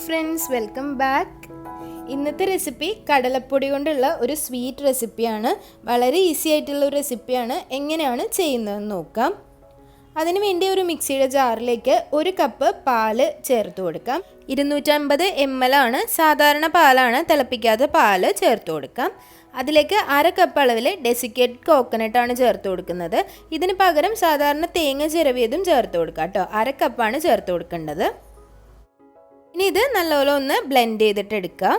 Friends, welcome back. ഇന്നത്തെ recipe കടലപ്പൊടി കൊണ്ടുള്ള ഒരു സ്വീറ്റ് റെസിപ്പിയാണ്. വളരെ ഈസി ആയിട്ടുള്ള ഒരു റെസിപ്പിയാണ്. എങ്ങനെയാണ് ചെയ്യുന്നതെന്ന് നോക്കാം. അതിനുവേണ്ടി ഒരു മിക്സിയുടെ ജാറിലേക്ക് 1 കപ്പ് പാല് ചേർത്ത് കൊടുക്കാം. 250 ml ആണ്, സാധാരണ പാലാണ്, തിളപ്പിക്കാത്ത പാല് ചേർത്ത് കൊടുക്കാം. അതിലേക്ക് 1/2 കപ്പ് അളവിൽ ഡെസിക്കേറ്റഡ് കോക്കനട്ടാണ് ചേർത്ത് കൊടുക്കുന്നത്. ഇതിന് പകരം സാധാരണ തേങ്ങ ചിരവിയതും ചേർത്ത് കൊടുക്കാം കേട്ടോ. 1/2 കപ്പാണ് ചേർത്ത് കൊടുക്കേണ്ടത്. ഇനി ഇത് നല്ലപോലെ ഒന്ന് ബ്ലെൻഡ് ചെയ്തിട്ട് എടുക്കുക.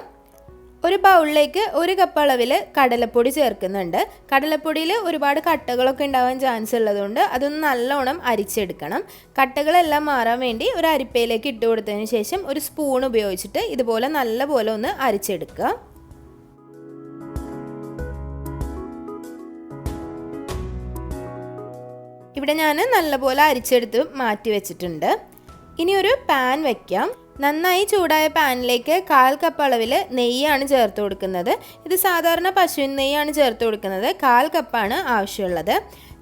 ഒരു ബൗളിലേക്ക് 1 കപ്പ് അളവിൽ കടലപ്പൊടി ചേർക്കുന്നുണ്ട്. കടലപ്പൊടിയിൽ ഒരുപാട് കട്ടകളൊക്കെ ഉണ്ടാവാൻ ചാൻസ് ഉള്ളതുകൊണ്ട് അതൊന്ന് നല്ലോണം അരിച്ചെടുക്കണം. കട്ടകളെല്ലാം മാറാൻ വേണ്ടി ഒരു അരിപ്പയിലേക്ക് ഇട്ട് കൊടുത്തതിന് ശേഷം ഒരു സ്പൂൺ ഉപയോഗിച്ചിട്ട് ഇതുപോലെ നല്ലപോലെ ഒന്ന് അരിച്ചെടുക്കുക. ഇവിടെ ഞാൻ നല്ലപോലെ അരിച്ചെടുത്ത് മാറ്റി വെച്ചിട്ടുണ്ട്. ഇനി ഒരു പാൻ വയ്ക്കാം. നന്നായി ചൂടായ പാനിലേക്ക് 1/4 കപ്പ് അളവിൽ നെയ്യാണ് ചേർത്ത് കൊടുക്കുന്നത്. ഇത് സാധാരണ പശുവിൻ നെയ്യാണ് ചേർത്ത് കൊടുക്കുന്നത്. 1/4 കപ്പാണ് ആവശ്യമുള്ളത്.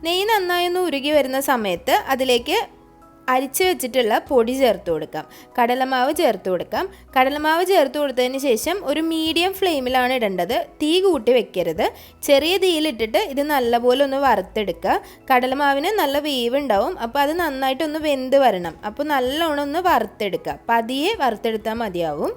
നെയ്യ് നന്നായി ഒന്ന് ഉരുകി വരുന്ന സമയത്ത് അതിലേക്ക് അരിച്ച് വെച്ചിട്ടുള്ള പൊടി ചേർത്ത് കൊടുക്കാം. കടലമാവ് ചേർത്ത് കൊടുക്കാം. കടലമാവ് ചേർത്ത് കൊടുത്തതിന് ശേഷം ഒരു മീഡിയം ഫ്ലെയിമിലാണ് ഇടേണ്ടത്. തീ കൂട്ടി വെക്കരുത്. ചെറിയ തീയിലിട്ടിട്ട് ഇത് നല്ലപോലെ ഒന്ന് വറുത്തെടുക്കുക. കടലമാവിന് നല്ല വേവ് ഉണ്ടാവും, അപ്പോൾ അത് നന്നായിട്ടൊന്ന് വെന്ത് വരണം. അപ്പോൾ നല്ലോണം ഒന്ന് വറുത്തെടുക്കുക. പതിയെ വറുത്തെടുത്താൽ മതിയാവും.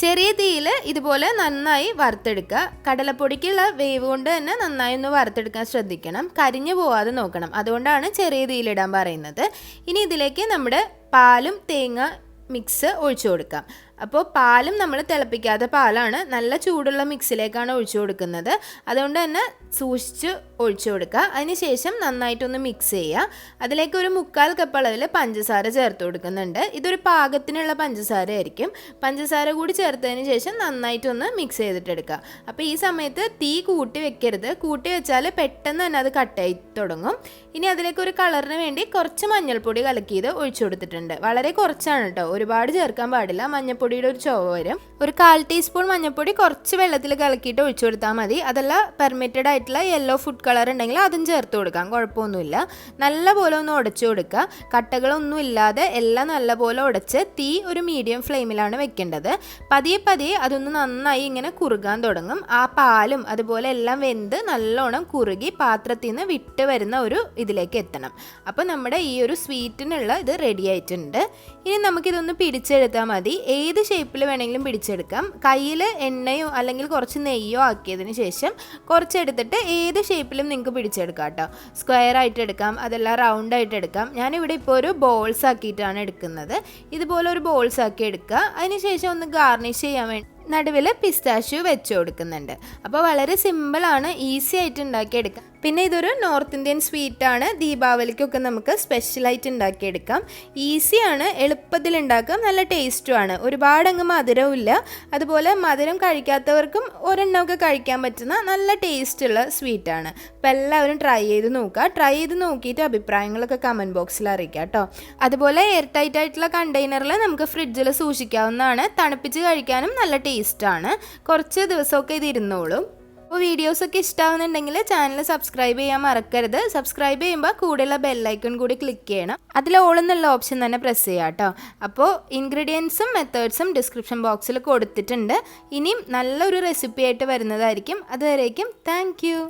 ചെറിയ തീയിൽ ഇതുപോലെ നന്നായി വറുത്തെടുക്കുക. കടലപ്പൊടിക്കുള്ള വേവ് കൊണ്ട് തന്നെ നന്നായി ഒന്ന് വറുത്തെടുക്കാൻ ശ്രദ്ധിക്കണം. കരിഞ്ഞു പോവാതെ നോക്കണം. അതുകൊണ്ടാണ് ചെറിയ തീയിലിടാൻ പറയുന്നത്. ഇനി ഇതിലേക്ക് നമ്മുടെ പാലും തേങ്ങ മിക്സ് ഒഴിച്ചു കൊടുക്കാം. അപ്പോൾ പാലും നമ്മൾ തിളപ്പിക്കാത്ത പാലാണ്, നല്ല ചൂടുള്ള മിക്സിലേക്കാണ് ഒഴിച്ചു കൊടുക്കുന്നത്. അതുകൊണ്ട് തന്നെ സൂക്ഷിച്ച് ഒഴിച്ചു കൊടുക്കുക. അതിനുശേഷം നന്നായിട്ടൊന്ന് മിക്സ് ചെയ്യുക. അതിലേക്ക് ഒരു 1/4 കപ്പ് അളവിൽ പഞ്ചസാര ചേർത്ത് കൊടുക്കുന്നുണ്ട്. ഇതൊരു പാകത്തിനുള്ള പഞ്ചസാര ആയിരിക്കും. പഞ്ചസാര കൂടി ചേർത്തതിന് ശേഷം നന്നായിട്ടൊന്ന് മിക്സ് ചെയ്തിട്ടെടുക്കുക. അപ്പോൾ ഈ സമയത്ത് തീ കൂട്ടി വെക്കരുത്. കൂട്ടി വെച്ചാൽ പെട്ടെന്ന് തന്നെ അത് കട്ടായി തുടങ്ങും. ഇനി അതിലേക്ക് ഒരു കളറിന് വേണ്ടി കുറച്ച് മഞ്ഞൾപ്പൊടി കലക്കിയത് ഒഴിച്ചു കൊടുത്തിട്ടുണ്ട്. വളരെ കുറച്ചാണ് കേട്ടോ, ഒരുപാട് ചേർക്കാൻ പാടില്ല. മഞ്ഞൾപ്പൊടിയുടെ ഒരു ചുവ വരും. ഒരു 1/4 ടീസ്പൂൺ മഞ്ഞൾപ്പൊടി കുറച്ച് വെള്ളത്തിൽ കലക്കിയിട്ട് ഒഴിച്ചു കൊടുത്താൽ മതി. അതല്ല പെർമിറ്റഡ് ആയിട്ടുള്ള യെല്ലോ ഫുഡ് കളർ ഉണ്ടെങ്കിൽ അതും ചേർത്ത് കൊടുക്കാം, കുഴപ്പമൊന്നുമില്ല. നല്ലപോലെ ഒന്ന് ഉടച്ചു കൊടുക്കുക. കട്ടകളൊന്നും ഇല്ലാതെ എല്ലാം നല്ലപോലെ ഉടച്ച് തീ ഒരു മീഡിയം ഫ്ലെയിമിലാണ് വെക്കേണ്ടത്. പതിയെ പതിയെ അതൊന്ന് നന്നായി ഇങ്ങനെ കുറുകാൻ തുടങ്ങും. ആ പാലും അതുപോലെ എല്ലാം വെന്ത് നല്ലോണം കുറുകി പാത്രത്തിൽ നിന്ന് വിട്ട് വരുന്ന ഒരു ഇതിലേക്ക് എത്തണം. അപ്പോൾ നമ്മുടെ ഈ ഒരു സ്വീറ്റിനുള്ള ഇത് റെഡി ആയിട്ടുണ്ട്. ഇനി നമുക്കിതൊന്ന് പിടിച്ചെടുത്താൽ മതി. ഏത് ഷേപ്പിൽ വേണമെങ്കിലും പിടിച്ചെടുക്കാം. കയ്യിൽ എണ്ണയോ അല്ലെങ്കിൽ കുറച്ച് നെയ്യോ ആക്കിയതിന് ശേഷം കുറച്ചെടുത്തിട്ട് ഏത് ഷേപ്പിലും നിങ്ങൾക്ക് പിടിച്ചെടുക്കാം കേട്ടോ. സ്ക്വയർ ആയിട്ട് എടുക്കാം, അതെല്ലാം റൗണ്ട് ആയിട്ട് എടുക്കാം. ഞാനിവിടെ ഇപ്പോൾ ഒരു ബോൾസ് ആക്കിയിട്ടാണ് എടുക്കുന്നത്. ഇതുപോലെ ഒരു ബോൾസ് ആക്കി എടുക്കുക. അതിനുശേഷം ഒന്ന് ഗാർണിഷ് ചെയ്യാൻ വേണ്ടി നടുവിൽ പിസ്താഷ്യൂ വെച്ച് കൊടുക്കുന്നുണ്ട്. അപ്പോൾ വളരെ സിമ്പിളാണ്, ഈസി ആയിട്ട് ഉണ്ടാക്കിയെടുക്കാം. പിന്നെ ഇതൊരു നോർത്ത് ഇന്ത്യൻ സ്വീറ്റാണ്. ദീപാവലിക്കൊക്കെ നമുക്ക് സ്പെഷ്യലായിട്ട് ഉണ്ടാക്കിയെടുക്കാം. ഈസിയാണ്, എളുപ്പത്തിൽ ഉണ്ടാക്കാം, നല്ല ടേസ്റ്റുമാണ്. ഒരുപാട് അങ്ങ് മധുരവും ഇല്ല. അതുപോലെ മധുരം കഴിക്കാത്തവർക്കും ഒരെണ്ണമൊക്കെ കഴിക്കാൻ പറ്റുന്ന നല്ല ടേസ്റ്റുള്ള സ്വീറ്റാണ്. അപ്പോൾ എല്ലാവരും ട്രൈ ചെയ്ത് നോക്കുക. ട്രൈ ചെയ്ത് നോക്കിയിട്ട് അഭിപ്രായങ്ങളൊക്കെ കമൻറ്റ് ബോക്സിൽ അറിയിക്കാം കേട്ടോ. അതുപോലെ എയർ ടൈറ്റ് ആയിട്ടുള്ള കണ്ടെയ്നറിൽ നമുക്ക് ഫ്രിഡ്ജിൽ സൂക്ഷിക്കാവുന്നതാണ്. തണുപ്പിച്ച് കഴിക്കാനും നല്ല ടേസ്റ്റാണ്. കുറച്ച് ദിവസമൊക്കെ ഇത് ഇരുന്നോളും. അപ്പോൾ വീഡിയോസൊക്കെ ഇഷ്ടമാവുന്നുണ്ടെങ്കിൽ ചാനൽ സബ്സ്ക്രൈബ് ചെയ്യാൻ മറക്കരുത്. സബ്സ്ക്രൈബ് ചെയ്യുമ്പോൾ കൂടെയുള്ള ബെല്ലൈക്കൺ കൂടി ക്ലിക്ക് ചെയ്യണം. അതിൽ ഓൾ എന്നുള്ള ഓപ്ഷൻ തന്നെ പ്രസ് ചെയ്യാം കേട്ടോ. അപ്പോൾ ഇൻഗ്രീഡിയൻസും മെത്തേഡ്സും ഡിസ്ക്രിപ്ഷൻ ബോക്സിൽ കൊടുത്തിട്ടുണ്ട്. ഇനിയും നല്ലൊരു റെസിപ്പി ആയിട്ട് വരുന്നതായിരിക്കും. അതുവരേക്കും താങ്ക് യു.